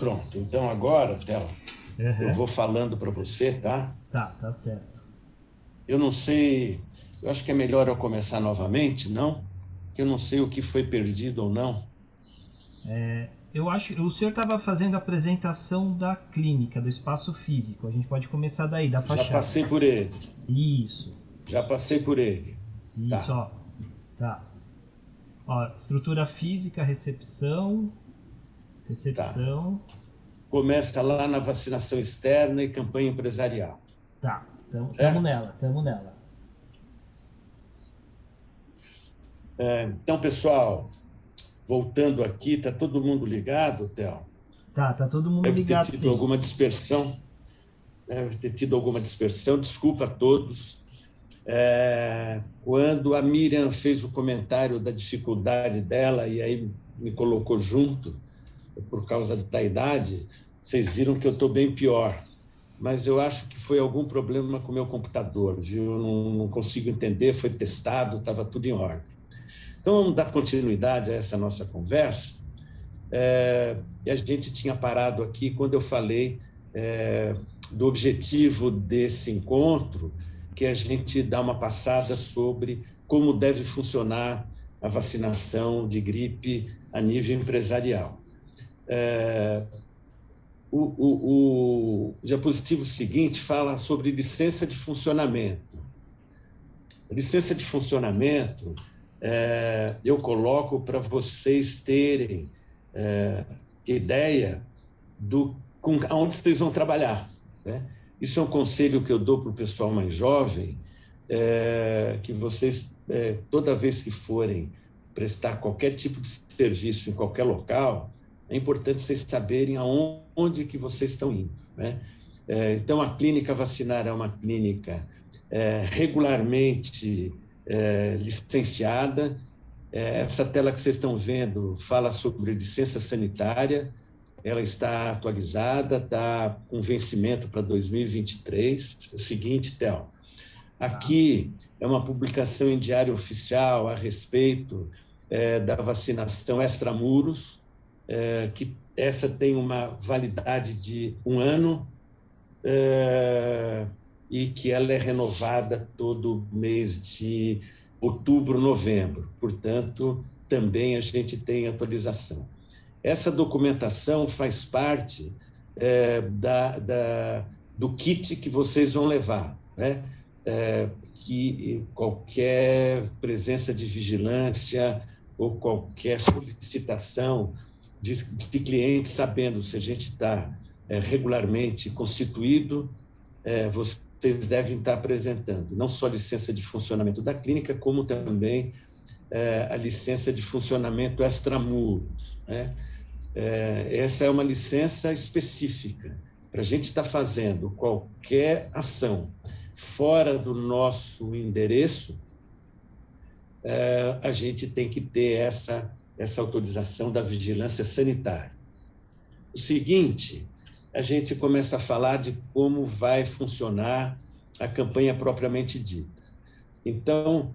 Pronto, então agora, Tela, eu Uhum. vou falando para você, tá? Tá certo. Eu não sei, eu acho que é melhor eu começar novamente, não? Porque eu não sei o que foi perdido ou não. Eu acho, o senhor estava fazendo a apresentação da clínica, do espaço físico. A gente pode começar daí, da Já fachada. passei por ele, Isso, já passei por ele. isso, Tá, ó. Tá. Ó, estrutura física, recepção, tá. recepção. Começa lá na vacinação externa e campanha empresarial, Tá, tamo certo? nela, tamo nela. Então, pessoal, voltando aqui, está todo mundo ligado, Theo? Tá todo mundo Deve ter ligado tido sim. alguma dispersão, desculpa a todos. Quando a Miriam fez o comentário da dificuldade dela e aí me colocou junto, por causa da idade, vocês viram que eu estou bem pior. Mas eu acho que foi algum problema com o meu computador, viu? Eu não consigo entender, foi testado, estava tudo em ordem. Então, vamos dar continuidade a essa nossa conversa. E a gente tinha parado aqui quando eu falei do objetivo desse encontro, que a gente dá uma passada sobre como deve funcionar a vacinação de gripe a nível empresarial. O diapositivo seguinte fala sobre licença de funcionamento. A licença de funcionamento eu coloco para vocês terem ideia com aonde vocês vão trabalhar, né? Isso é um conselho que eu dou para o pessoal mais jovem, que vocês, toda vez que forem prestar qualquer tipo de serviço em qualquer local, é importante vocês saberem aonde que vocês estão indo, né? Então, a clínica vacinar é uma clínica regularmente licenciada. Essa tela que vocês estão vendo fala sobre licença sanitária, ela está atualizada, está com vencimento para 2023. É o seguinte, Theo, aqui é uma publicação em Diário Oficial a respeito da vacinação extramuros, que essa tem uma validade de 1 ano e que ela é renovada todo mês de outubro, novembro. Portanto, também a gente tem atualização. Essa documentação faz parte do kit que vocês vão levar, né? Que qualquer presença de vigilância ou qualquer solicitação de cliente, sabendo se a gente está regularmente constituído, vocês devem estar apresentando não só a licença de funcionamento da clínica, como também a licença de funcionamento extramuros, né? Essa é uma licença específica. Para a gente estar fazendo qualquer ação fora do nosso endereço, a gente tem que ter essa autorização da vigilância sanitária. O seguinte, a gente começa a falar de como vai funcionar a campanha propriamente dita. Então,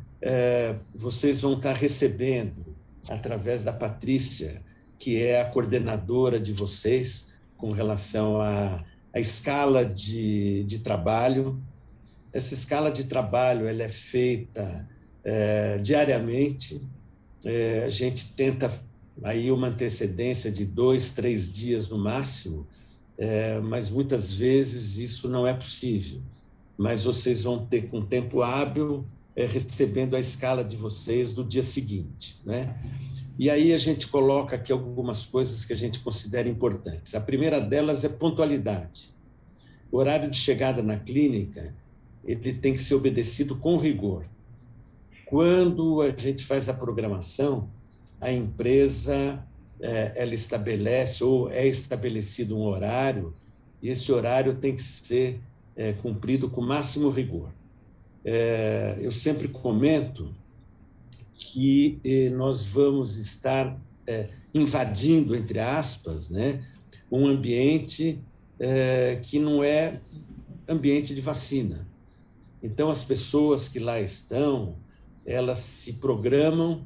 vocês vão estar recebendo, através da Patrícia, que é a coordenadora de vocês, com relação à escala de trabalho. Essa escala de trabalho ela é feita diariamente. A gente tenta aí uma antecedência de 2, 3 dias no máximo, mas muitas vezes isso não é possível. Mas vocês vão ter, com tempo hábil, recebendo a escala de vocês do dia seguinte, né? E aí a gente coloca aqui algumas coisas que a gente considera importantes. A primeira delas é pontualidade. O horário de chegada na clínica, ele tem que ser obedecido com rigor. Quando a gente faz a programação, a empresa ela estabelece ou é estabelecido um horário, e esse horário tem que ser cumprido com o máximo rigor. Eu sempre comento que nós vamos estar invadindo, entre aspas, né, um ambiente que não é ambiente de vacina. Então, as pessoas que lá estão, elas se programam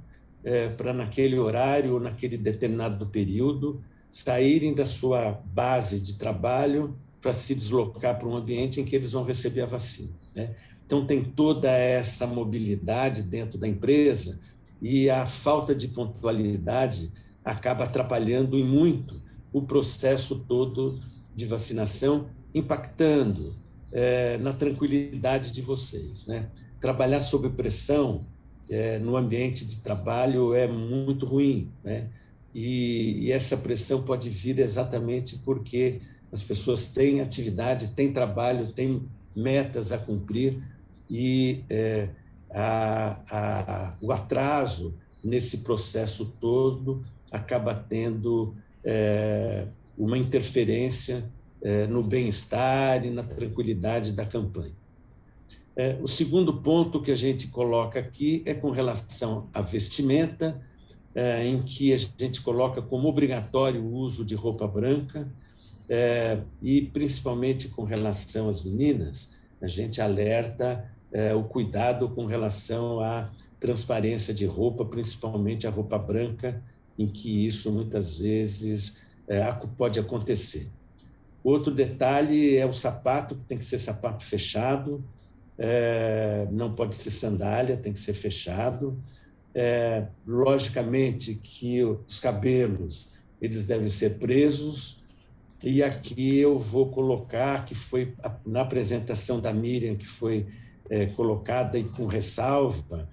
para naquele horário ou naquele determinado período saírem da sua base de trabalho para se deslocar para um ambiente em que eles vão receber a vacina, né? Então, tem toda essa mobilidade dentro da empresa e a falta de pontualidade acaba atrapalhando e muito o processo todo de vacinação, impactando na tranquilidade de vocês, né? Trabalhar sob pressão no ambiente de trabalho é muito ruim, né? E essa pressão pode vir exatamente porque as pessoas têm atividade, têm trabalho, têm metas a cumprir e o atraso nesse processo todo acaba tendo uma interferência no bem-estar e na tranquilidade da campanha. O segundo ponto que a gente coloca aqui é com relação à vestimenta, em que a gente coloca como obrigatório o uso de roupa branca, e principalmente com relação às meninas, a gente alerta o cuidado com relação à transparência de roupa, principalmente a roupa branca, em que isso muitas vezes pode acontecer. Outro detalhe é o sapato, que tem que ser sapato fechado, não pode ser sandália, tem que ser fechado. Logicamente que os cabelos eles devem ser presos, e aqui eu vou colocar, que foi na apresentação da Miriam, que foi colocada e com ressalva,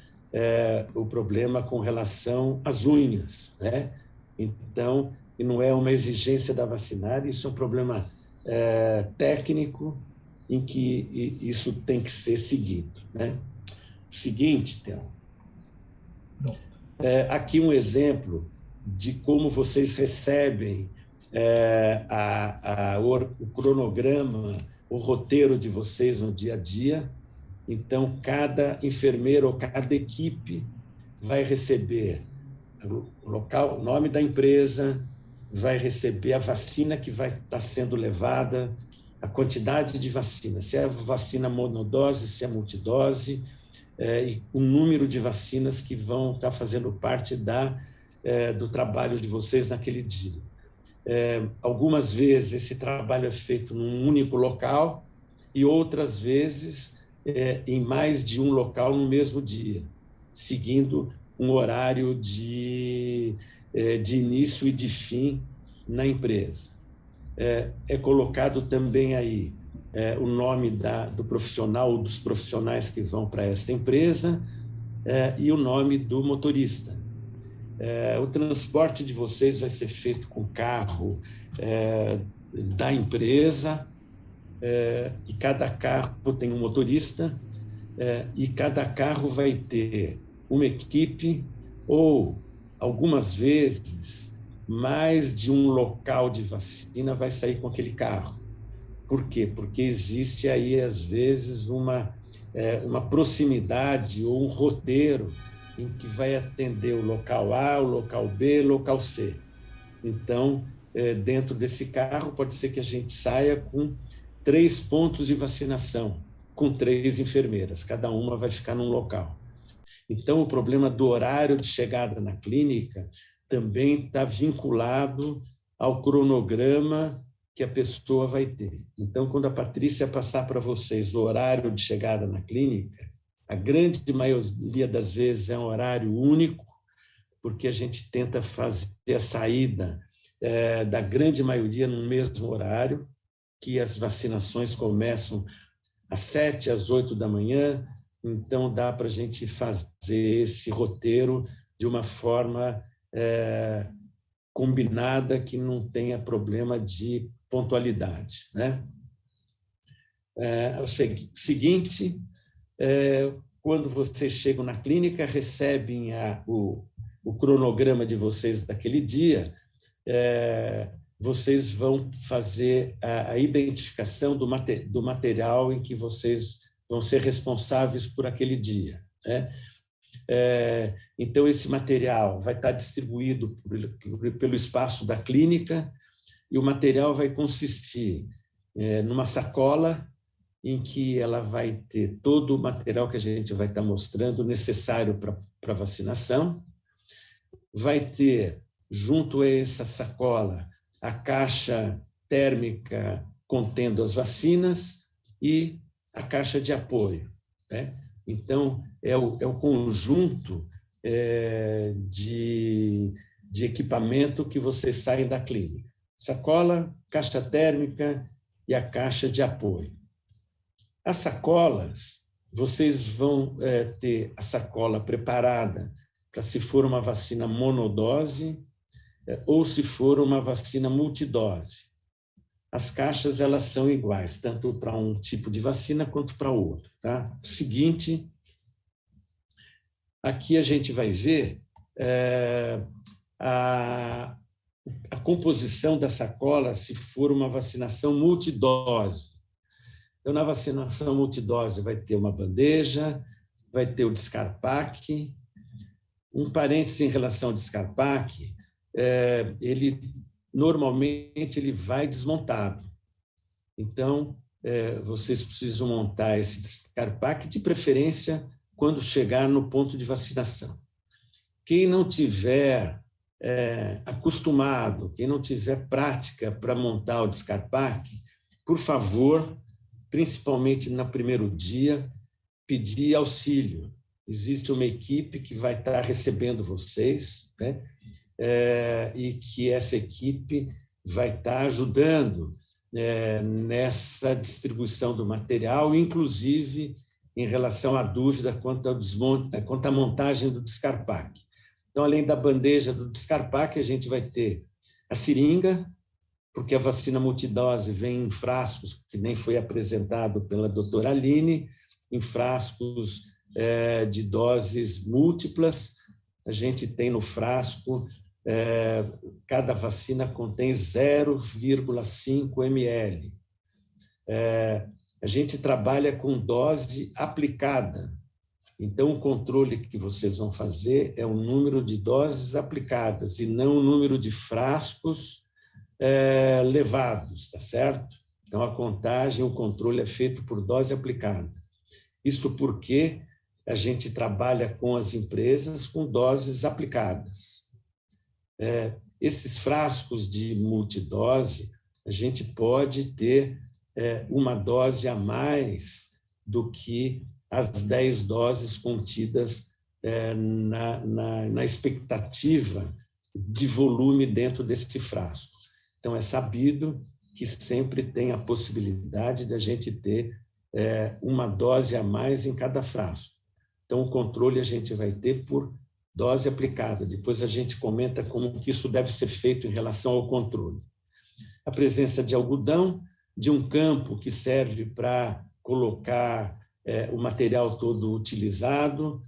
o problema com relação às unhas, né? Então, não é uma exigência da vacinária, isso é um problema técnico em que isso tem que ser seguido, né? O seguinte, Théo, aqui um exemplo de como vocês recebem o cronograma, o roteiro de vocês no dia a dia. Então, cada enfermeiro ou cada equipe vai receber o local, o nome da empresa, vai receber a vacina que vai estar sendo levada, a quantidade de vacina, se é vacina monodose, se é multidose, e o número de vacinas que vão estar fazendo parte do trabalho de vocês naquele dia. Algumas vezes esse trabalho é feito num único local e outras vezes em mais de um local no mesmo dia, seguindo um horário de início e de fim na empresa. É colocado também aí o nome do profissional ou dos profissionais que vão para esta empresa e o nome do motorista. O transporte de vocês vai ser feito com carro da empresa, e cada carro tem um motorista, e cada carro vai ter uma equipe ou, algumas vezes, mais de um local de vacina vai sair com aquele carro. Por quê? Porque existe aí, às vezes, uma proximidade ou um roteiro em que vai atender o local A, o local B, o local C. Então, dentro desse carro, pode ser que a gente saia com 3 pontos de vacinação, com 3 enfermeiras, cada uma vai ficar num local. Então, o problema do horário de chegada na clínica também está vinculado ao cronograma que a pessoa vai ter. Então, quando a Patrícia passar para vocês o horário de chegada na clínica, a grande maioria das vezes é um horário único, porque a gente tenta fazer a saída da grande maioria no mesmo horário, que as vacinações começam às 7, às 8 da manhã, então dá para a gente fazer esse roteiro de uma forma combinada, que não tenha problema de pontualidade, né? O seguinte, quando vocês chegam na clínica, recebem o cronograma de vocês daquele dia, vocês vão fazer a identificação do material em que vocês vão ser responsáveis por aquele dia, né? Então, esse material vai estar distribuído pelo espaço da clínica, e o material vai consistir numa sacola em que ela vai ter todo o material que a gente vai estar mostrando necessário para vacinação, vai ter, junto a essa sacola, a caixa térmica contendo as vacinas e a caixa de apoio, né? Então, é o conjunto de equipamento que vocês saem da clínica. Sacola, caixa térmica e a caixa de apoio. As sacolas, vocês vão ter a sacola preparada para se for uma vacina monodose ou se for uma vacina multidose. As caixas, elas são iguais, tanto para um tipo de vacina quanto para outro, tá? Seguinte, aqui a gente vai ver a composição da sacola se for uma vacinação multidose. Então, na vacinação multidose vai ter uma bandeja, vai ter o Descarpac. Um parêntese em relação ao Descarpac, normalmente ele vai desmontado. Então, vocês precisam montar esse Descarpac, de preferência, quando chegar no ponto de vacinação. Quem não tiver acostumado, quem não tiver prática para montar o Descarpac, por favor, principalmente no primeiro dia, pedir auxílio. Existe uma equipe que vai estar recebendo vocês, né? E que essa equipe vai estar ajudando nessa distribuição do material, inclusive em relação à dúvida quanto à montagem do Descarpac. Então, além da bandeja do Descarpac, a gente vai ter a seringa, porque a vacina multidose vem em frascos, que nem foi apresentado pela doutora Aline, em frascos de doses múltiplas. A gente tem no frasco, cada vacina contém 0,5 ml. A gente trabalha com dose aplicada. Então, o controle que vocês vão fazer é o número de doses aplicadas e não o número de frascos levados, tá certo? Então, a contagem, o controle é feito por dose aplicada. Isso porque a gente trabalha com as empresas com doses aplicadas. Esses frascos de multidose, a gente pode ter uma dose a mais do que as 10 doses contidas na expectativa de volume dentro desse frasco. Então, é sabido que sempre tem a possibilidade de a gente ter uma dose a mais em cada frasco. Então, o controle a gente vai ter por dose aplicada. Depois a gente comenta como que isso deve ser feito em relação ao controle. A presença de algodão, de um campo que serve para colocar o material todo utilizado,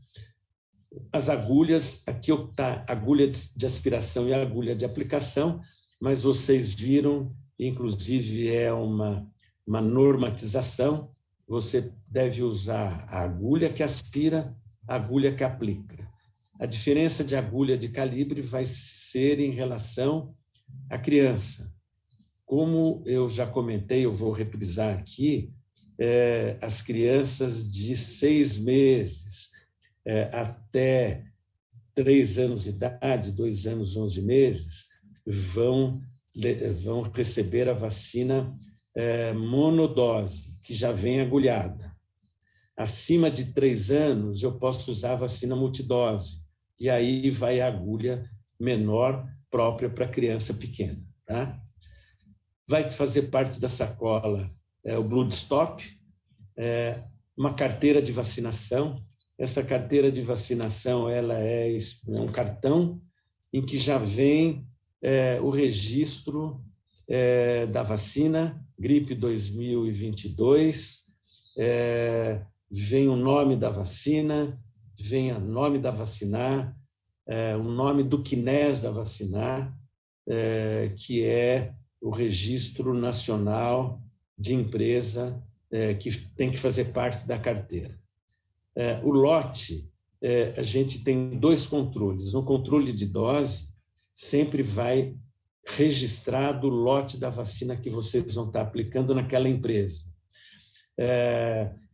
as agulhas, aqui está agulha de aspiração e agulha de aplicação, mas vocês viram, inclusive é uma normatização, você deve usar a agulha que aspira, a agulha que aplica. A diferença de agulha de calibre vai ser em relação à criança. Como eu já comentei, eu vou reprisar aqui, as crianças de 6 meses até 3 anos de idade, 2 anos, 11 meses, vão receber a vacina monodose, que já vem agulhada. Acima de 3 anos, eu posso usar a vacina multidose, e aí vai a agulha menor própria para criança pequena, tá? Vai fazer parte da sacola o Bloodstop, uma carteira de vacinação. Essa carteira de vacinação ela é um cartão em que já vem o registro da vacina, gripe 2022, vem o nome da vacina, vem o nome da vacinar, o nome do CNES da vacinar, que é o Registro Nacional de Empresa, que tem que fazer parte da carteira. O lote, a gente tem 2 controles. No controle de dose, sempre vai registrado o lote da vacina que vocês vão estar aplicando naquela empresa.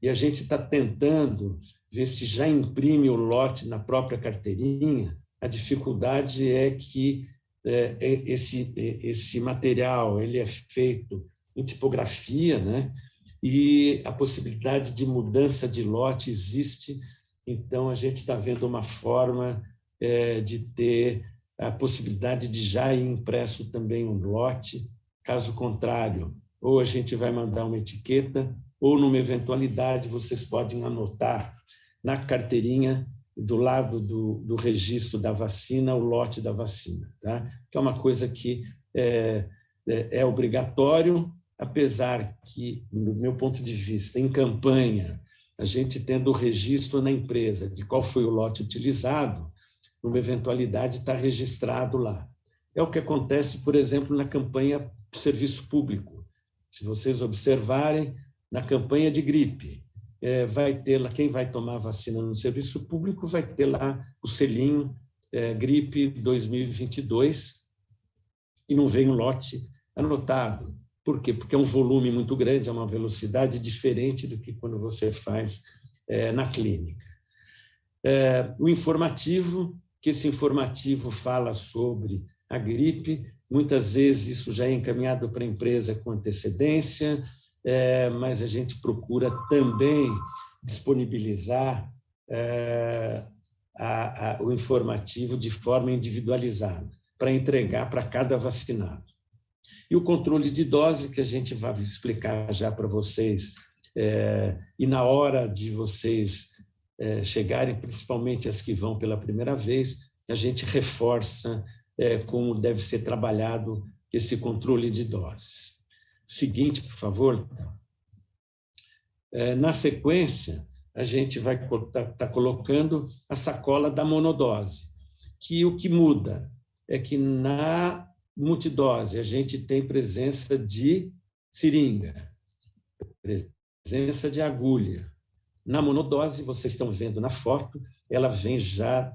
E a gente está tentando ver se já imprime o lote na própria carteirinha. A dificuldade é que esse material ele é feito em tipografia, né? E a possibilidade de mudança de lote existe, então a gente está vendo uma forma de ter a possibilidade de já ir impresso também um lote, caso contrário, ou a gente vai mandar uma etiqueta, ou numa eventualidade vocês podem anotar na carteirinha do lado do registro da vacina, o lote da vacina, tá? Que é uma coisa que é obrigatório, apesar que, do meu ponto de vista, em campanha, a gente tendo o registro na empresa de qual foi o lote utilizado, numa eventualidade está registrado lá. É o que acontece, por exemplo, na campanha serviço público. Se vocês observarem, na campanha de gripe, vai ter lá, quem vai tomar vacina no serviço público vai ter lá o selinho gripe 2022 e não vem um lote anotado. Por quê? Porque é um volume muito grande, é uma velocidade diferente do que quando você faz na clínica. O informativo, que esse informativo fala sobre a gripe, muitas vezes isso já é encaminhado para a empresa com antecedência, mas a gente procura também disponibilizar o informativo de forma individualizada, para entregar para cada vacinado. E o controle de dose, que a gente vai explicar já para vocês, e na hora de vocês chegarem, principalmente as que vão pela primeira vez, a gente reforça como deve ser trabalhado esse controle de doses. Seguinte, por favor. Na sequência, a gente vai estar colocando a sacola da monodose, que o que muda é que na multidose a gente tem presença de seringa, presença de agulha. Na monodose, vocês estão vendo na foto, ela vem já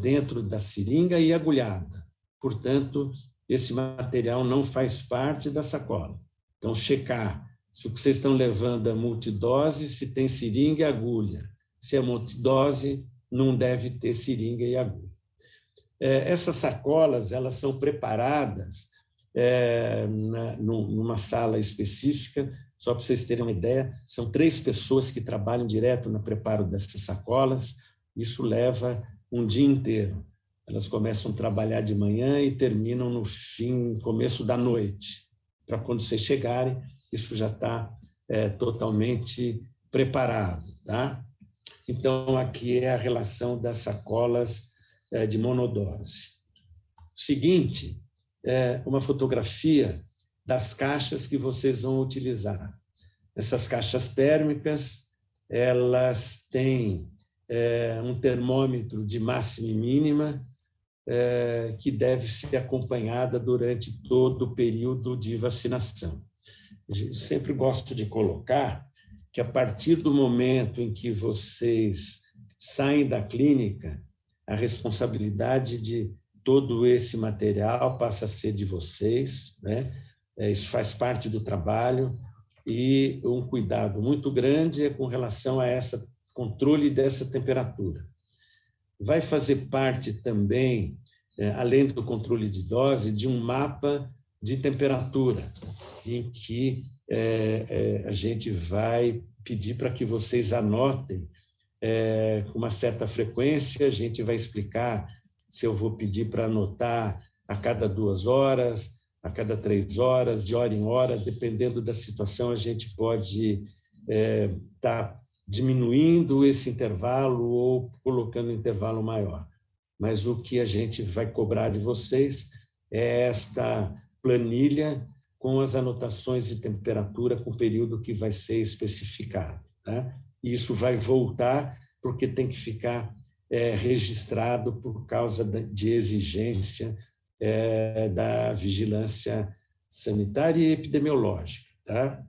dentro da seringa e agulhada. Portanto, esse material não faz parte da sacola. Então, checar se o que vocês estão levando é multidose, se tem seringa e agulha. Se é multidose, não deve ter seringa e agulha. Essas sacolas, elas são preparadas numa sala específica, só para vocês terem uma ideia, são 3 pessoas que trabalham direto no preparo dessas sacolas, isso leva um dia inteiro. Elas começam a trabalhar de manhã e terminam no começo da noite, para quando vocês chegarem, isso já está totalmente preparado, tá? Então, aqui é a relação das sacolas de monodose. Seguinte, uma fotografia das caixas que vocês vão utilizar. Essas caixas térmicas, elas têm um termômetro de máxima e mínima que deve ser acompanhada durante todo o período de vacinação. Eu sempre gosto de colocar que, a partir do momento em que vocês saem da clínica, a responsabilidade de todo esse material passa a ser de vocês, né? Isso faz parte do trabalho, e um cuidado muito grande é com relação a esse controle dessa temperatura. Vai fazer parte também, além do controle de dose, de um mapa de temperatura, em que a gente vai pedir para que vocês anotem com uma certa frequência. A gente vai explicar se eu vou pedir para anotar a cada 2 horas, a cada 3 horas, de hora em hora, dependendo da situação, a gente pode estar diminuindo esse intervalo ou colocando um intervalo maior. Mas o que a gente vai cobrar de vocês é esta planilha com as anotações de temperatura com o período que vai ser especificado, tá? Isso vai voltar porque tem que ficar registrado por causa de exigência da vigilância sanitária e epidemiológica, tá?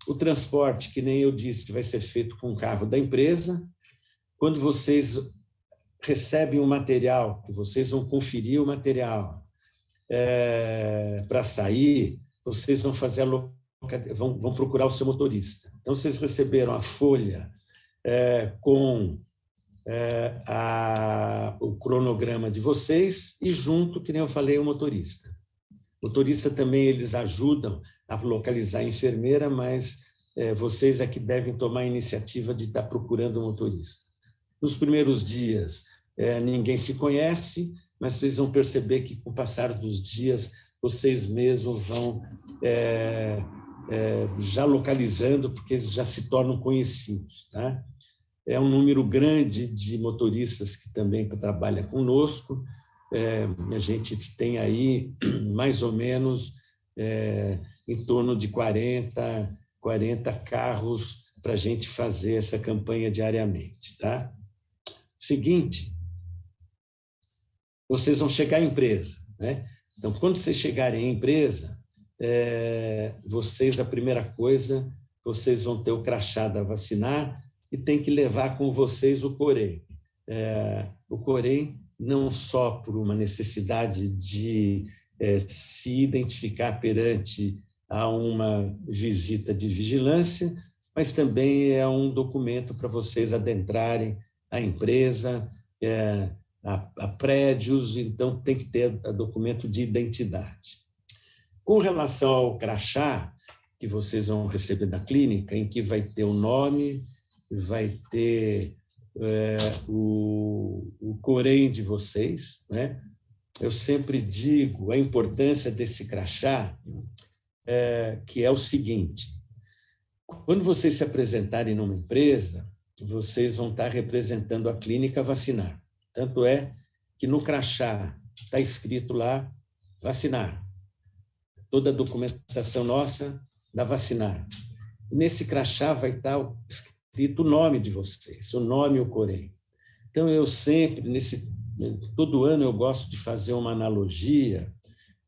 O transporte, que nem eu disse, vai ser feito com o carro da empresa. Quando vocês recebem o material, que vocês vão conferir o material para sair, vocês vão fazer vão procurar o seu motorista. Então, vocês receberam a folha com o cronograma de vocês e junto, que nem eu falei, o motorista. O motorista também, eles ajudam a localizar a enfermeira, mas vocês é que devem tomar a iniciativa de estar procurando o motorista. Nos primeiros dias, ninguém se conhece, mas vocês vão perceber que, com o passar dos dias, vocês mesmos vão já localizando, porque eles já se tornam conhecidos, tá? É um número grande de motoristas que também trabalham conosco. A gente tem aí, mais ou menos, em torno de 40 carros para a gente fazer essa campanha diariamente, tá? Seguinte, vocês vão chegar à empresa, né? Então, quando vocês chegarem à empresa, vocês, a primeira coisa, vocês vão ter o crachá da vacinar e tem que levar com vocês o Corém. O Corém, não só por uma necessidade de se identificar perante a uma visita de vigilância, mas também é um documento para vocês adentrarem a empresa, a prédios, então tem que ter documento de identidade. Com relação ao crachá, que vocês vão receber da clínica, em que vai ter o nome, vai ter o Corém de vocês, né? Eu sempre digo a importância desse crachá, que é o seguinte: quando vocês se apresentarem numa empresa, vocês vão estar representando a clínica vacinar. Tanto é que no crachá está escrito lá, vacinar. Toda a documentação nossa da vacinar. Nesse crachá vai estar escrito o nome de vocês, o nome e o Corém. Então, eu sempre, todo ano eu gosto de fazer uma analogia,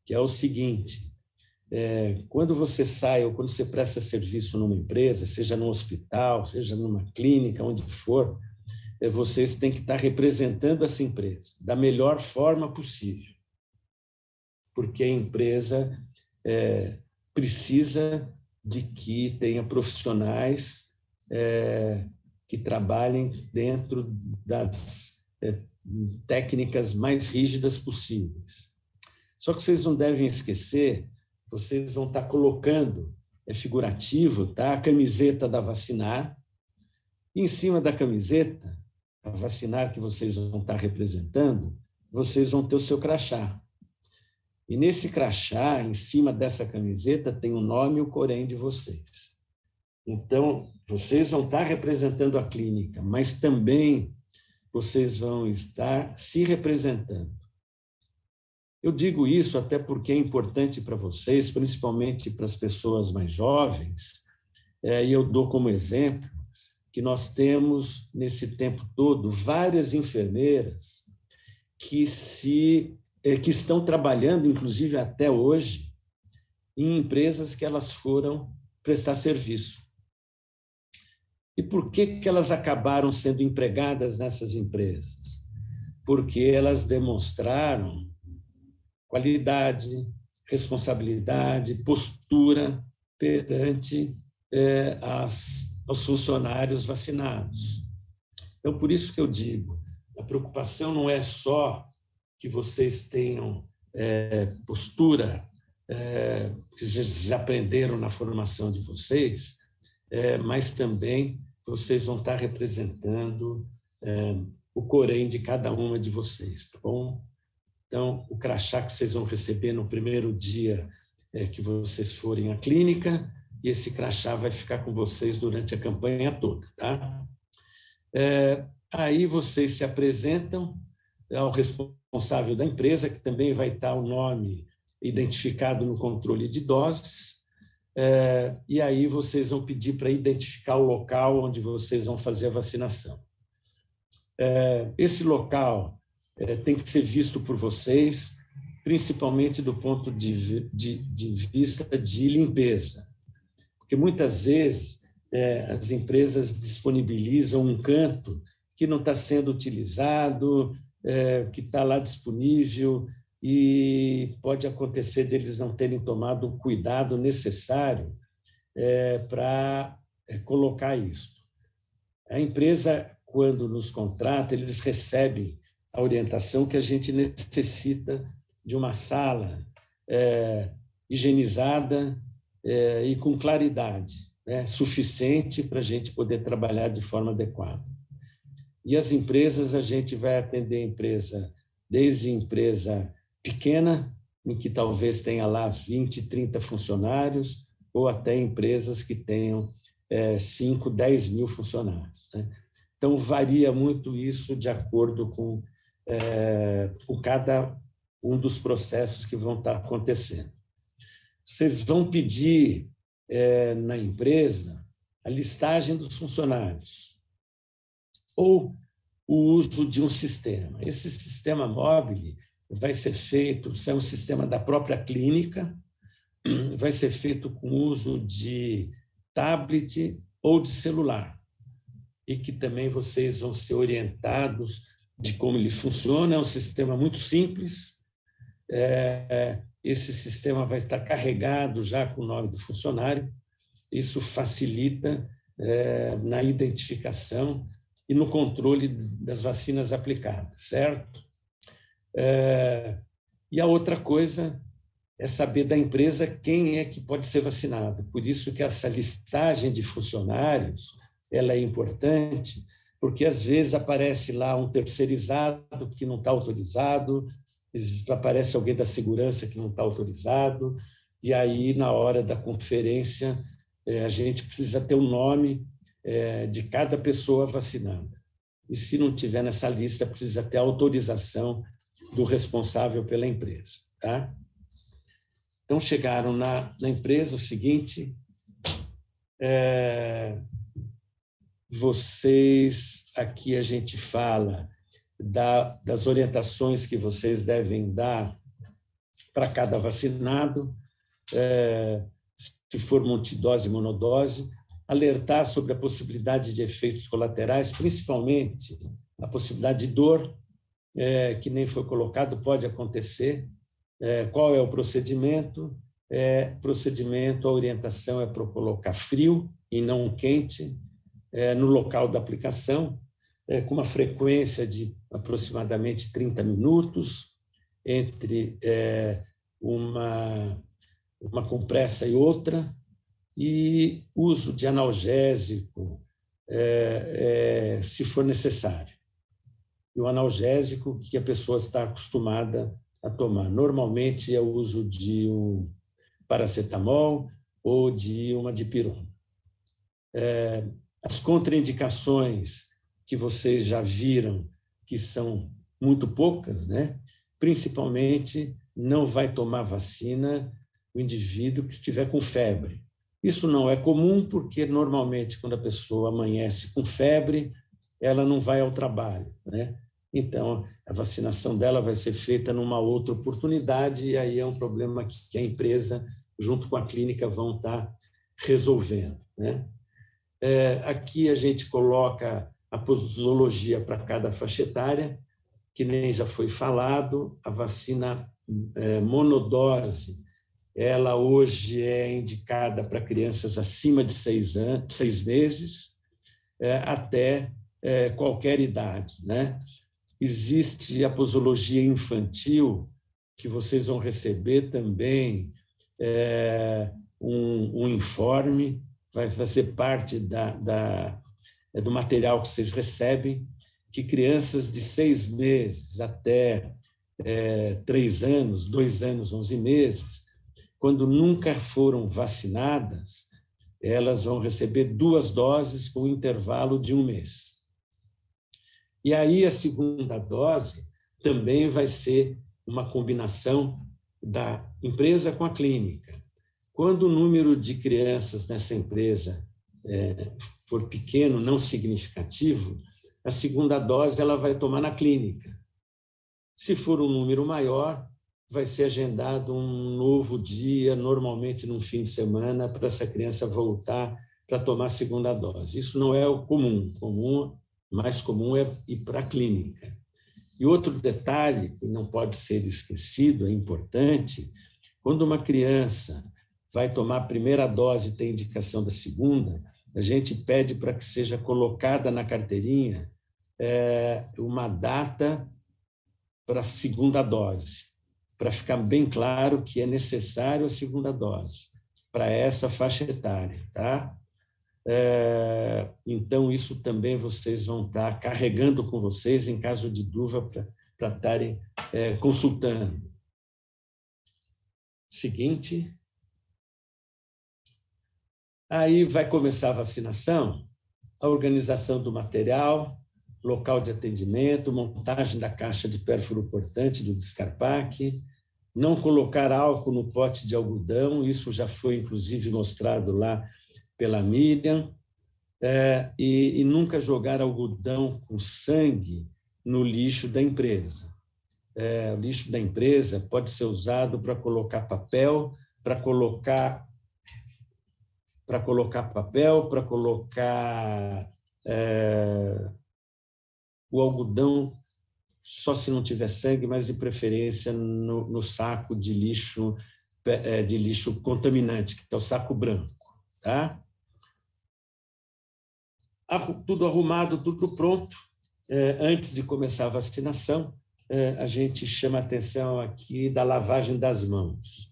que é o seguinte: quando você sai ou quando você presta serviço numa empresa, seja num hospital, seja numa clínica, onde for, vocês têm que estar representando essa empresa da melhor forma possível, porque a empresa precisa de que tenha profissionais que trabalhem dentro das técnicas mais rígidas possíveis. Só que vocês não devem esquecer, vocês vão estar colocando, figurativo, tá? A camiseta da vacinar, e em cima da camiseta, a vacinar que vocês vão estar representando, vocês vão ter o seu crachá. E nesse crachá, em cima dessa camiseta, tem o nome e o Corém de vocês. Então, vocês vão estar representando a clínica, mas também vocês vão estar se representando. Eu digo isso até porque é importante para vocês, principalmente para as pessoas mais jovens, e eu dou como exemplo que nós temos, nesse tempo todo, várias enfermeiras que estão trabalhando, inclusive até hoje, em empresas que elas foram prestar serviço. E por que elas acabaram sendo empregadas nessas empresas? Porque elas demonstraram qualidade, responsabilidade, postura perante aos funcionários vacinados. Então, por isso que eu digo, a preocupação não é só que vocês tenham postura, que já aprenderam na formação de vocês, mas também vocês vão estar representando o Corém de cada uma de vocês, tá bom? Então, o crachá que vocês vão receber no primeiro dia que vocês forem à clínica, e esse crachá vai ficar com vocês durante a campanha toda, tá? Aí vocês se apresentam ao responsável da empresa, que também vai estar o nome identificado no controle de doses, e aí vocês vão pedir para identificar o local onde vocês vão fazer a vacinação. Esse local tem que ser visto por vocês, principalmente do ponto de vista de limpeza, porque muitas vezes as empresas disponibilizam um canto que não está sendo utilizado, que está lá disponível, e pode acontecer deles não terem tomado o cuidado necessário para colocar isso. A empresa, quando nos contrata, eles recebem a orientação que a gente necessita de uma sala higienizada e com claridade, né, suficiente para a gente poder trabalhar de forma adequada. E as empresas, a gente vai atender empresa, desde empresa pequena, em que talvez tenha lá 20, 30 funcionários, ou até empresas que tenham 5, 10 mil funcionários, né? Então, varia muito isso de acordo com cada um dos processos que vão estar acontecendo. Vocês vão pedir na empresa a listagem dos funcionários ou o uso de um sistema. Esse sistema móvel vai ser feito, isso é um sistema da própria clínica, vai ser feito com uso de tablet ou de celular, e que também vocês vão ser orientados de como ele funciona. É um sistema muito simples. Esse sistema vai estar carregado já com o nome do funcionário. Isso facilita na identificação e no controle das vacinas aplicadas, certo? E a outra coisa é saber da empresa quem é que pode ser vacinado. Por isso que essa listagem de funcionários ela é importante, porque às vezes aparece lá um terceirizado que não está autorizado, aparece alguém da segurança que não está autorizado, e aí, na hora da conferência, a gente precisa ter o nome de cada pessoa vacinada. E se não tiver nessa lista, precisa ter a autorização do responsável pela empresa, tá? Então, chegaram na empresa, o seguinte, vocês, aqui a gente fala das orientações que vocês devem dar para cada vacinado, se for multidose, monodose, alertar sobre a possibilidade de efeitos colaterais, principalmente a possibilidade de dor, que nem foi colocado, pode acontecer. Qual é o procedimento? A orientação é para colocar frio e não quente no local da aplicação, com uma frequência de aproximadamente 30 minutos entre uma compressa e outra, e uso de analgésico se for necessário. E o analgésico que a pessoa está acostumada a tomar. Normalmente é o uso de um paracetamol ou de uma dipirona. As contraindicações que vocês já viram, que são muito poucas, né? Principalmente, não vai tomar vacina o indivíduo que estiver com febre. Isso não é comum, porque normalmente, quando a pessoa amanhece com febre, ela não vai ao trabalho, né? Então, a vacinação dela vai ser feita numa outra oportunidade, e aí é um problema que a empresa, junto com a clínica, vão estar resolvendo, né? Aqui a gente coloca a posologia para cada faixa etária, que nem já foi falado. A vacina monodose, ela hoje é indicada para crianças acima de 6 meses, até qualquer idade, né? Existe a posologia infantil, que vocês vão receber também um informe, vai fazer parte do material que vocês recebem, que crianças de 6 meses até 3 anos, 2 anos, 11 meses, quando nunca foram vacinadas, elas vão receber 2 doses com intervalo de 1 mês. E aí a segunda dose também vai ser uma combinação da empresa com a clínica. Quando o número de crianças nessa empresa for pequeno, não significativo, a segunda dose ela vai tomar na clínica. Se for um número maior, vai ser agendado um novo dia, normalmente num fim de semana, para essa criança voltar para tomar a segunda dose. Isso não é o comum. Mais comum é ir para a clínica. E outro detalhe que não pode ser esquecido, é importante, quando uma criança vai tomar a primeira dose e tem indicação da segunda, a gente pede para que seja colocada na carteirinha uma data para a segunda dose, para ficar bem claro que é necessário a segunda dose para essa faixa etária, tá? Então, isso também vocês vão estar carregando com vocês em caso de dúvida para estarem consultando. Seguinte. Aí vai começar a vacinação, a organização do material, local de atendimento, montagem da caixa de pérfuro cortante do Descarpac, não colocar álcool no pote de algodão, isso já foi, inclusive, mostrado lá pela Miriam, e nunca jogar algodão com sangue no lixo da empresa. O lixo da empresa pode ser usado para colocar papel, para colocar o algodão, só se não tiver sangue, mas de preferência no saco de lixo contaminante, que é o saco branco, tá? Tudo arrumado, tudo pronto. Antes de começar a vacinação, a gente chama a atenção aqui da lavagem das mãos.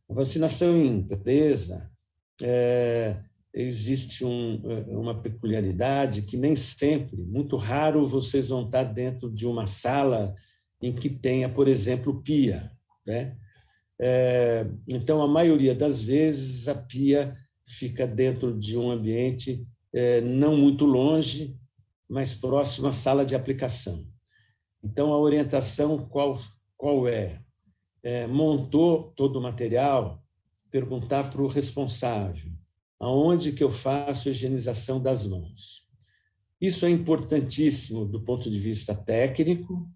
A vacinação em empresa, existe uma peculiaridade que nem sempre, muito raro, vocês vão estar dentro de uma sala em que tenha, por exemplo, pia, né? Então, a maioria das vezes, a pia fica dentro de um ambiente não muito longe, mas próximo à sala de aplicação. Então, a orientação qual é? Montou todo o material, perguntar para o responsável aonde que eu faço a higienização das mãos. Isso é importantíssimo do ponto de vista técnico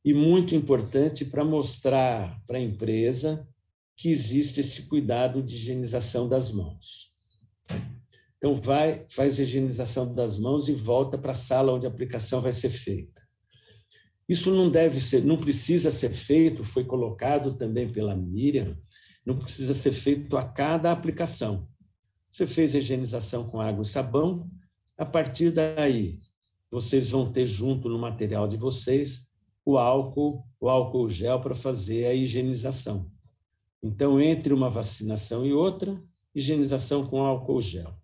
e muito importante para mostrar para a empresa que existe esse cuidado de higienização das mãos. Então, faz a higienização das mãos e volta para a sala onde a aplicação vai ser feita. Isso não precisa ser feito, foi colocado também pela Miriam, não precisa ser feito a cada aplicação. Você fez a higienização com água e sabão, a partir daí, vocês vão ter junto no material de vocês o álcool gel para fazer a higienização. Então, entre uma vacinação e outra, higienização com álcool gel.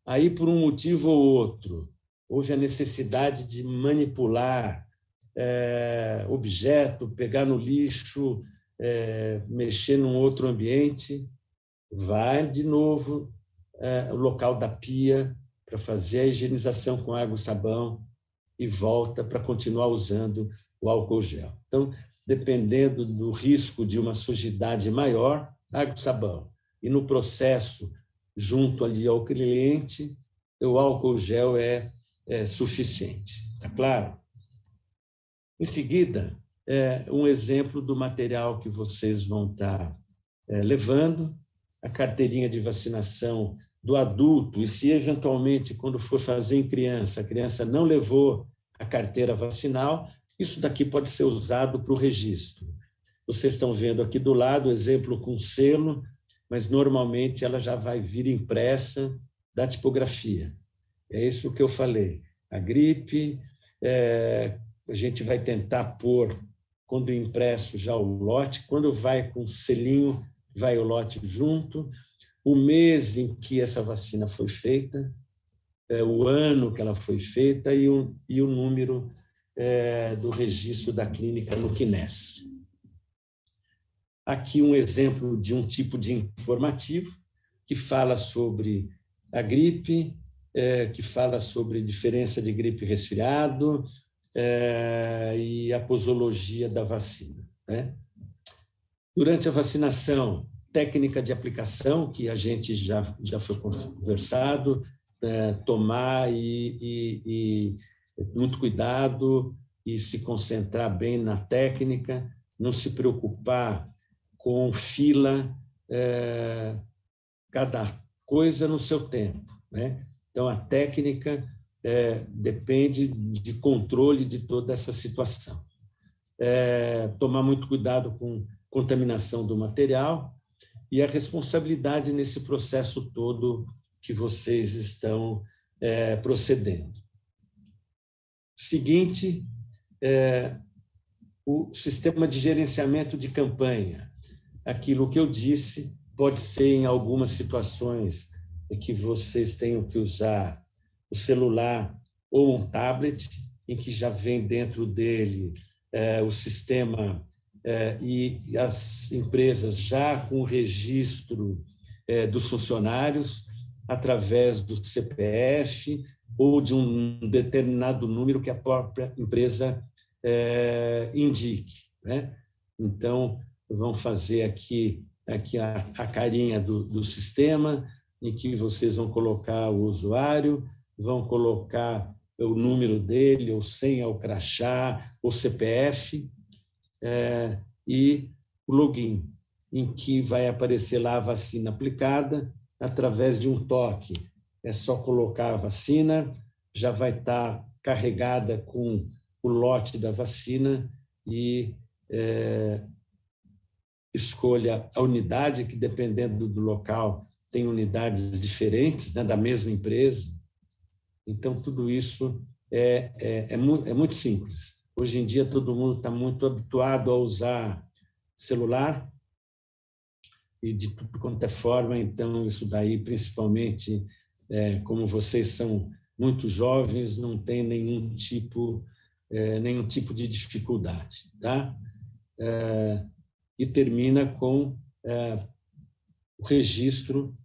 Aí, por um motivo ou outro, houve a necessidade de manipular objeto, pegar no lixo, mexer num outro ambiente, vai de novo o local da pia para fazer a higienização com água e sabão e volta para continuar usando o álcool gel. Então, dependendo do risco de uma sujidade maior, água e sabão. E no processo, junto ali ao cliente, o álcool gel é suficiente. Tá claro? Em seguida, um exemplo do material que vocês vão estar levando, a carteirinha de vacinação do adulto, e se eventualmente, quando for fazer em criança, a criança não levou a carteira vacinal, isso daqui pode ser usado para o registro. Vocês estão vendo aqui do lado o exemplo com selo, mas normalmente ela já vai vir impressa da tipografia. É isso que eu falei. A gripe, a gente vai tentar pôr, quando impresso, já o lote, quando vai com selinho, vai o lote junto, o mês em que essa vacina foi feita, o ano que ela foi feita e o número do registro da clínica no CNES. Aqui um exemplo de um tipo de informativo que fala sobre a gripe, que fala sobre diferença de gripe e resfriado e a posologia da vacina, né? Durante a vacinação, técnica de aplicação, que a gente já foi conversado, tomar e muito cuidado e se concentrar bem na técnica, não se preocupar com fila, cada coisa no seu tempo, né? Então, a técnica depende de controle de toda essa situação. Tomar muito cuidado com contaminação do material e a responsabilidade nesse processo todo que vocês estão procedendo. Seguinte, o sistema de gerenciamento de campanha. Aquilo que eu disse pode ser em algumas situações que vocês tenham que usar o celular ou um tablet, em que já vem dentro dele o sistema e as empresas já com o registro dos funcionários, através do CPF ou de um determinado número que a própria empresa indique, né? Então, vão fazer aqui a carinha do sistema, em que vocês vão colocar o usuário, vão colocar o número dele, ou senha, ou crachá, ou CPF, e o login, em que vai aparecer lá a vacina aplicada através de um toque. É só colocar a vacina, já vai estar carregada com o lote da vacina e escolha a unidade, que dependendo do local tem unidades diferentes, né, da mesma empresa. Então, tudo isso é muito simples. Hoje em dia, todo mundo está muito habituado a usar celular e de tudo quanto é forma. Então, isso daí, principalmente, como vocês são muito jovens, não tem nenhum tipo de dificuldade, tá? E termina com o registro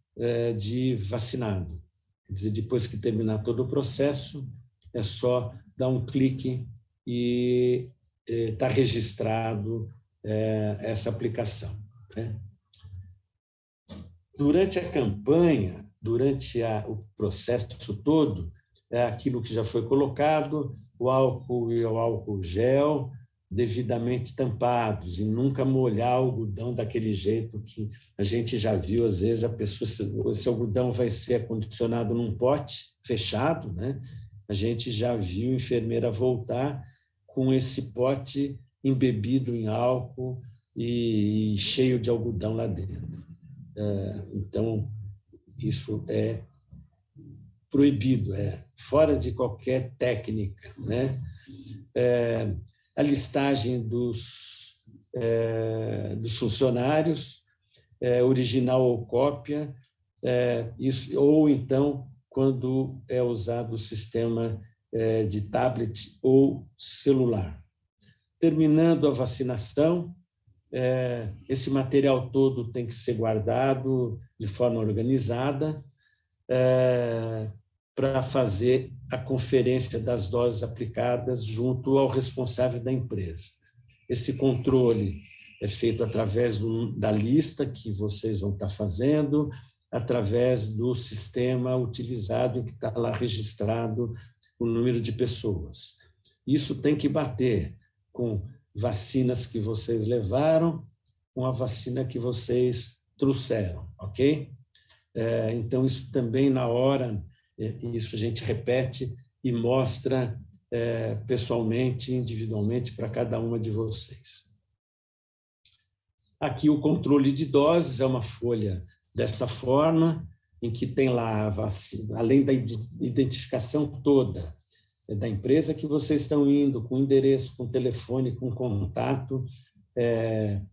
de vacinado. Quer dizer, depois que terminar todo o processo, é só dar um clique e está registrado essa aplicação, né? Durante a campanha, durante o processo todo, aquilo que já foi colocado, o álcool e o álcool gel, devidamente tampados, e nunca molhar o algodão daquele jeito que a gente já viu. Às vezes, esse algodão vai ser acondicionado num pote fechado, né? A gente já viu enfermeira voltar com esse pote embebido em álcool e cheio de algodão lá dentro. Então, isso é proibido, fora de qualquer técnica, né? A listagem dos funcionários, original ou cópia, isso, ou então, quando é usado o sistema de tablet ou celular. Terminando a vacinação, esse material todo tem que ser guardado de forma organizada para fazer a conferência das doses aplicadas junto ao responsável da empresa. Esse controle é feito através da lista que vocês vão estar fazendo, através do sistema utilizado, em que está lá registrado o número de pessoas. Isso tem que bater com vacinas que vocês levaram, com a vacina que vocês trouxeram, ok? Então, isso também, na hora, isso a gente repete e mostra pessoalmente, individualmente, para cada uma de vocês. Aqui o controle de doses é uma folha dessa forma, em que tem lá a vacina, além da identificação toda da empresa que vocês estão indo, com endereço, com telefone, com contato.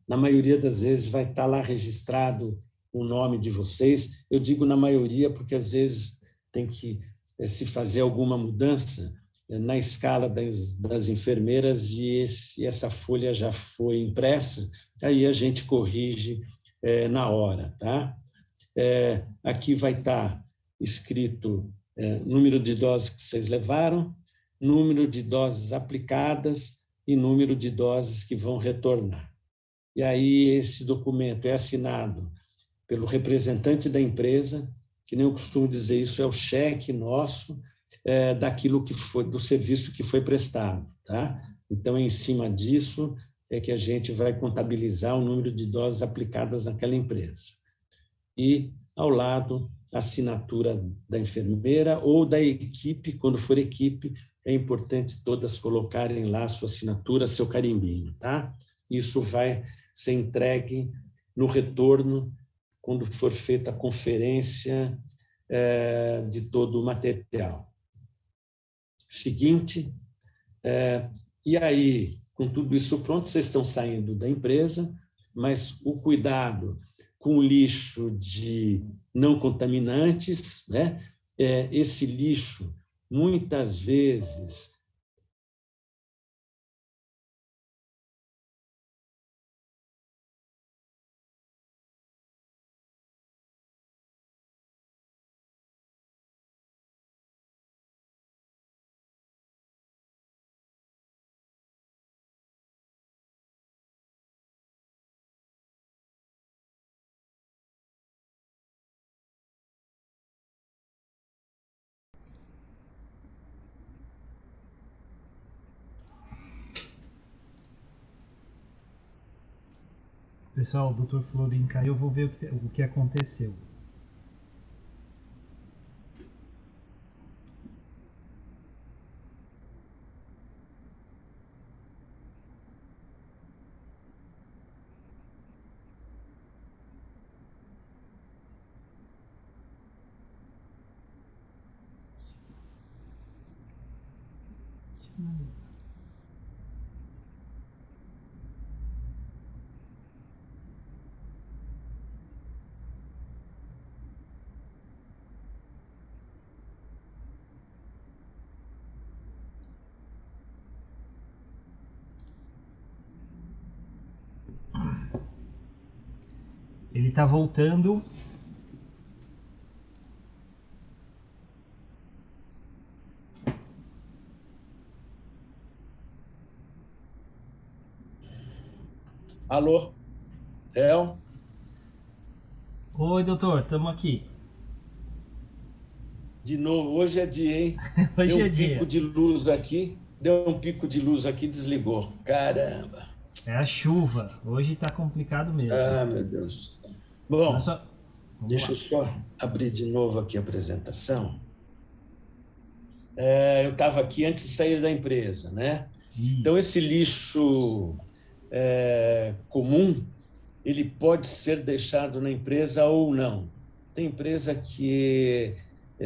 Na maioria das vezes vai estar lá registrado o nome de vocês. Eu digo na maioria porque às vezes tem que se fazer alguma mudança na escala das enfermeiras e essa folha já foi impressa, aí a gente corrige na hora, tá? Aqui vai estar escrito número de doses que vocês levaram, número de doses aplicadas e número de doses que vão retornar. E aí esse documento é assinado pelo representante da empresa, que nem eu costumo dizer, isso é o cheque nosso daquilo que foi, do serviço que foi prestado, tá? Então, em cima disso é que a gente vai contabilizar o número de doses aplicadas naquela empresa. E, ao lado, a assinatura da enfermeira ou da equipe. Quando for equipe, é importante todas colocarem lá a sua assinatura, seu carimbinho, tá? Isso vai ser entregue no retorno, quando for feita a conferência de todo o material. Seguinte, E aí, com tudo isso pronto, vocês estão saindo da empresa, mas o cuidado com o lixo de não contaminantes, né? Esse lixo, muitas vezes, Pessoal, o Dr. Florim caiu, eu vou ver o que aconteceu. Ele está voltando. Alô, Theo? Oi, doutor, estamos aqui. De novo, hoje é dia, hein? Hoje Deu é um pico dia. de luz aqui, deu um pico de luz aqui, desligou. Caramba! É a chuva. Hoje está complicado mesmo. Ah, meu Deus. Mas Bom, só... Vamos deixa lá. eu só abrir de novo aqui a apresentação. Eu estava aqui antes de sair da empresa, né? Então, Isso. esse lixo comum, ele pode ser deixado na empresa ou não. Tem empresa que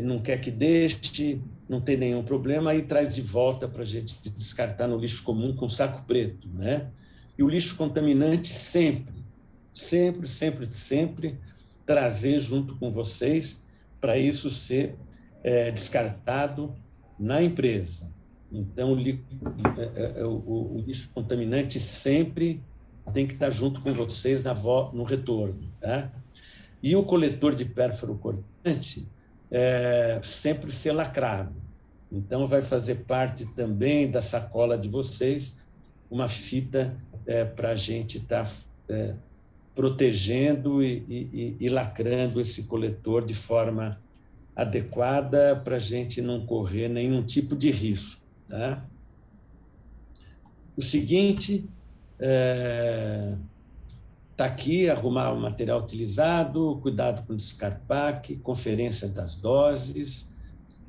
não quer que deixe, não tem nenhum problema, aí traz de volta para a gente descartar no lixo comum com saco preto, né? E o lixo contaminante sempre, sempre, sempre, sempre trazer junto com vocês para isso ser descartado na empresa. Então, o lixo contaminante sempre tem que estar junto com vocês no retorno, tá? E o coletor de pérfuro cortante sempre ser lacrado. Então, vai fazer parte também da sacola de vocês uma fita para a gente estar protegendo e lacrando esse coletor de forma adequada para a gente não correr nenhum tipo de risco, tá? O seguinte, está aqui, arrumar o material utilizado, cuidado com o descarpaque, conferência das doses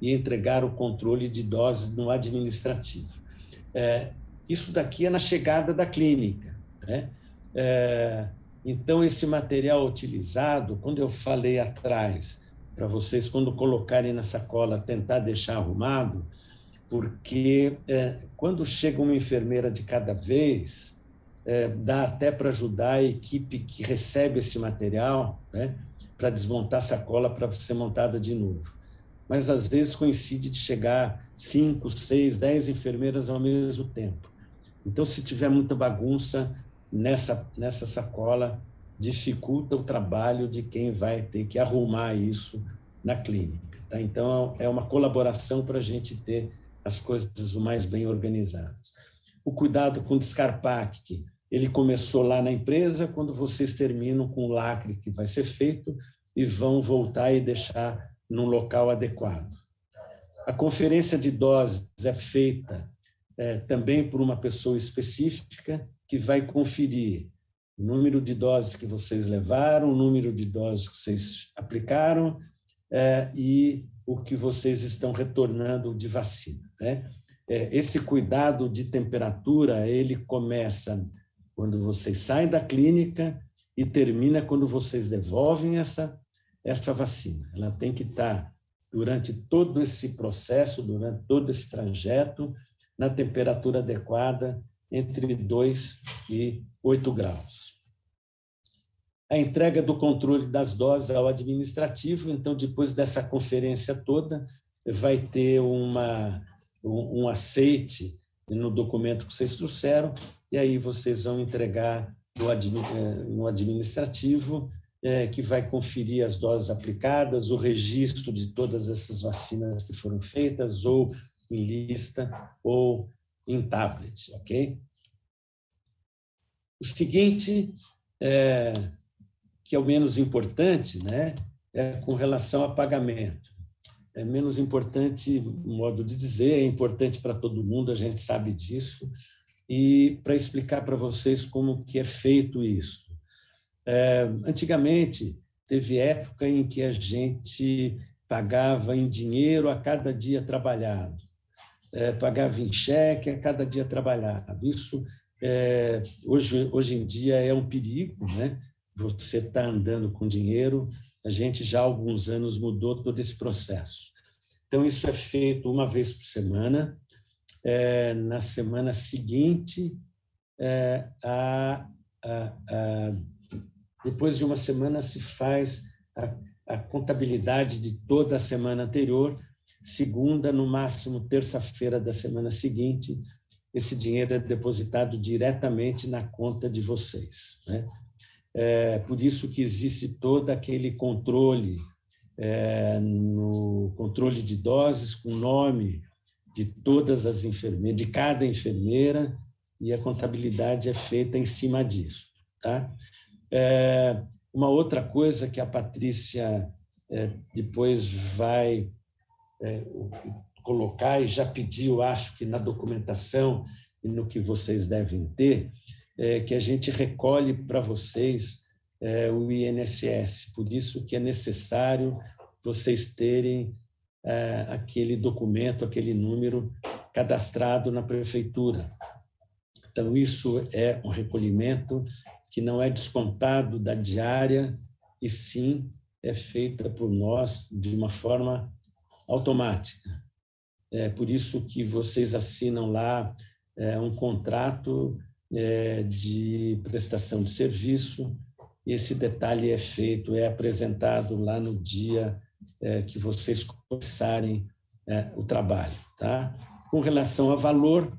e entregar o controle de doses no administrativo. Isso daqui é na chegada da clínica, né? Então, esse material utilizado, quando eu falei atrás, para vocês, quando colocarem na sacola, tentar deixar arrumado, porque quando chega uma enfermeira de cada vez, dá até para ajudar a equipe que recebe esse material, né, para desmontar a sacola para ser montada de novo. Mas, às vezes, coincide de chegar 5, 6, 10 enfermeiras ao mesmo tempo. Então, se tiver muita bagunça nessa sacola, dificulta o trabalho de quem vai ter que arrumar isso na clínica, tá? Então, é uma colaboração para a gente ter as coisas o mais bem organizadas. O cuidado com o descarpaque, ele começou lá na empresa, quando vocês terminam com o lacre que vai ser feito e vão voltar e deixar num local adequado. A conferência de doses é feita também por uma pessoa específica que vai conferir o número de doses que vocês levaram, o número de doses que vocês aplicaram e o que vocês estão retornando de vacina, né? Esse cuidado de temperatura, ele começa quando vocês saem da clínica e termina quando vocês devolvem essa vacina. Ela tem que estar, durante todo esse processo, durante todo esse trajeto, na temperatura adequada, entre 2 e 8 graus. A entrega do controle das doses ao administrativo, então, depois dessa conferência toda, vai ter um aceite no documento que vocês trouxeram, e aí vocês vão entregar no administrativo, que vai conferir as doses aplicadas, o registro de todas essas vacinas que foram feitas, ou em lista, ou em tablet, ok? O seguinte, que é o menos importante, né, é com relação a pagamento. É menos importante, modo de dizer, é importante para todo mundo, a gente sabe disso, e para explicar para vocês como que é feito isso. Antigamente, teve época em que a gente pagava em dinheiro a cada dia trabalhado, pagava em cheque a cada dia trabalhado. Isso, hoje em dia, é um perigo, né? Você está andando com dinheiro, a gente já há alguns anos mudou todo esse processo. Então, isso é feito uma vez por semana. Na semana seguinte, depois de uma semana, se faz a contabilidade de toda a semana anterior, segunda, no máximo terça-feira da semana seguinte, esse dinheiro é depositado diretamente na conta de vocês, né? Por isso que existe todo aquele controle, no controle de doses, com o nome de todas as enfermeiras, de cada enfermeira, e a contabilidade é feita em cima disso, tá? Uma outra coisa que a Patrícia depois vai colocar, e já pediu, acho que na documentação e no que vocês devem ter, que a gente recolhe para vocês o INSS. Por isso que é necessário vocês terem aquele documento, aquele número cadastrado na prefeitura. Então, isso é um recolhimento que não é descontado da diária, e sim é feita por nós de uma forma automática. Por isso que vocês assinam lá um contrato de prestação de serviço, e esse detalhe é feito, é apresentado lá no dia que vocês começarem o trabalho, tá? Com relação a valor,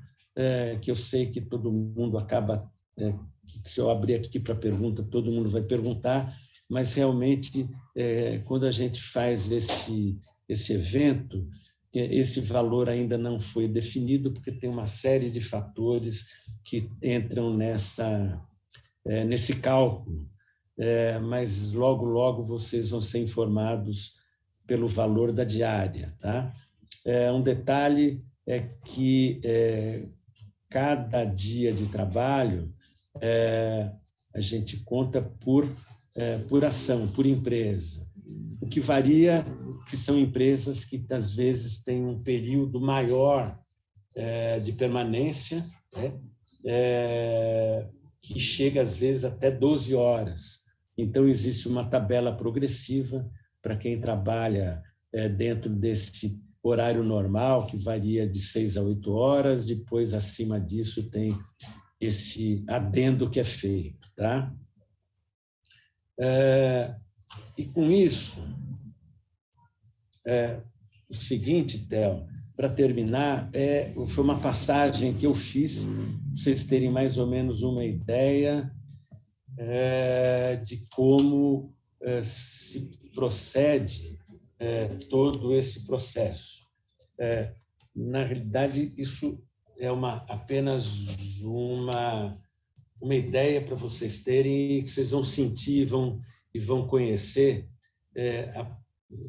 que eu sei que todo mundo acaba, se eu abrir aqui para pergunta, todo mundo vai perguntar, mas realmente, quando a gente faz esse evento, esse valor ainda não foi definido, porque tem uma série de fatores que entram nesse cálculo, mas logo vocês vão ser informados pelo valor da diária, tá? Um detalhe é que cada dia de trabalho a gente conta por ação, por empresa. O que varia, que são empresas que, às vezes, têm um período maior de permanência, né? Que chega, às vezes, até 12 horas. Então, existe uma tabela progressiva para quem trabalha dentro desse horário normal, que varia de 6 a 8 horas, depois, acima disso, tem esse adendo que é feito, tá? E com isso, o seguinte, Theo, para terminar, foi uma passagem que eu fiz, para vocês terem mais ou menos uma ideia de como se procede todo esse processo. Na realidade, isso é apenas uma ideia para vocês terem, que vocês vão sentir e vão conhecer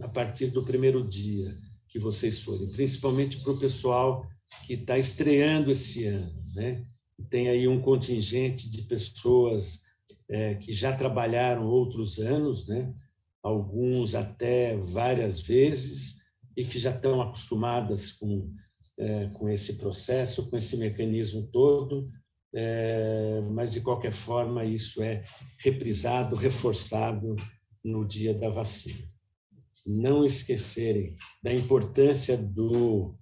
a partir do primeiro dia que vocês forem, principalmente para o pessoal que está estreando esse ano, né? Tem aí um contingente de pessoas que já trabalharam outros anos, né? Alguns até várias vezes, e que já estão acostumadas com esse processo, com esse mecanismo todo, mas, de qualquer forma, isso é reprisado, reforçado no dia da vacina. Não esquecerem da importância do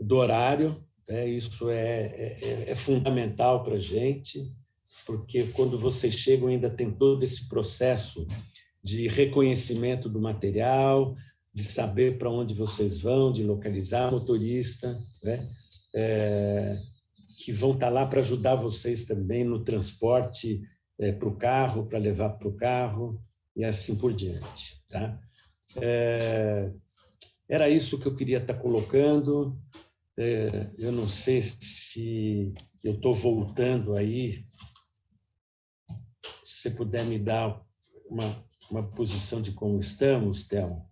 horário, Isso é fundamental para a gente, porque quando vocês chegam ainda tem todo esse processo de reconhecimento do material, de saber para onde vocês vão, de localizar motorista, né? Que vão estar lá para ajudar vocês também no transporte para o carro, para levar para o carro e assim por diante. Tá? Era isso que eu queria estar colocando. Eu não sei se eu estou voltando aí. Se você puder me dar uma posição de como estamos, Thelma.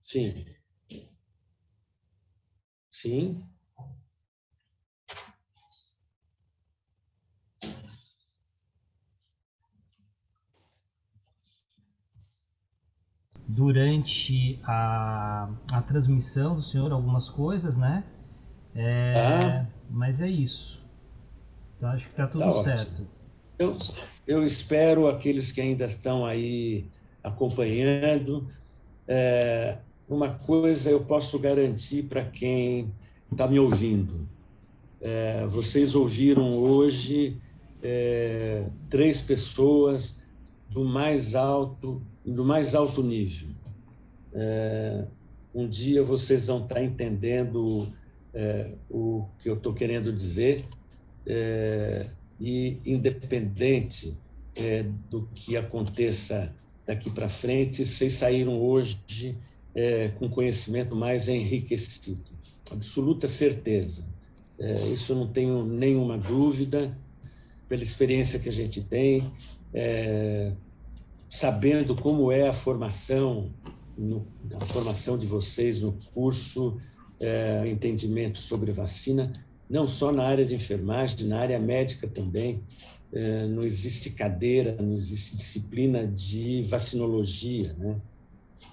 Sim. Sim. Durante a transmissão do senhor, algumas coisas, né? Mas é isso. Então, acho que está tudo certo. Eu espero aqueles que ainda estão aí acompanhando. Uma coisa eu posso garantir para quem está me ouvindo. Vocês ouviram hoje 3 pessoas do mais alto nível. Um dia vocês vão estar entendendo o que eu estou querendo dizer, e independente do que aconteça daqui para frente, vocês saíram hoje com conhecimento mais enriquecido, absoluta certeza. Isso eu não tenho nenhuma dúvida, pela experiência que a gente tem, sabendo como é a formação de vocês no curso, entendimento sobre vacina, não só na área de enfermagem, na área médica também. Não existe cadeira, não existe disciplina de vacinologia, né?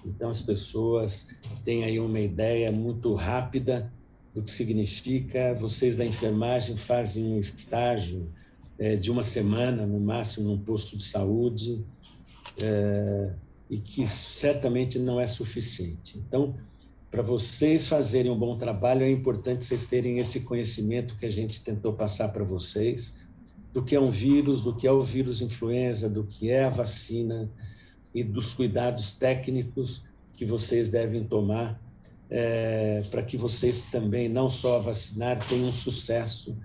Então, as pessoas têm aí uma ideia muito rápida do que significa. Vocês da enfermagem fazem um estágio de 1 semana, no máximo, num posto de saúde, e que certamente não é suficiente. Então, para vocês fazerem um bom trabalho, é importante vocês terem esse conhecimento que a gente tentou passar para vocês, do que é um vírus, do que é o vírus influenza, do que é a vacina e dos cuidados técnicos que vocês devem tomar para que vocês também, não só a vacinar, tenham sucesso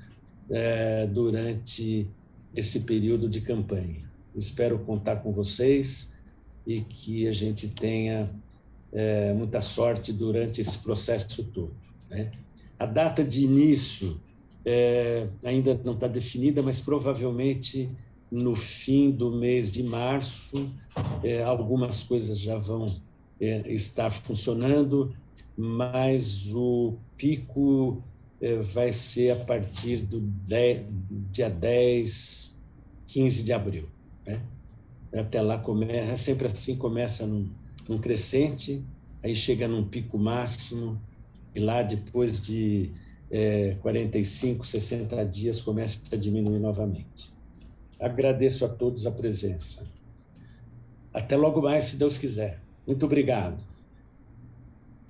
durante esse período de campanha. Espero contar com vocês e que a gente tenha muita sorte durante esse processo todo, né? A data de início ainda não está definida, mas provavelmente no fim do mês de março, algumas coisas já vão estar funcionando, mas o pico vai ser a partir do dia 10, 15 de abril, né? Até lá começa, sempre assim, começa num crescente, aí chega num pico máximo, e lá depois de 45, 60 dias começa a diminuir novamente. Agradeço a todos a presença. Até logo mais, se Deus quiser. Muito obrigado.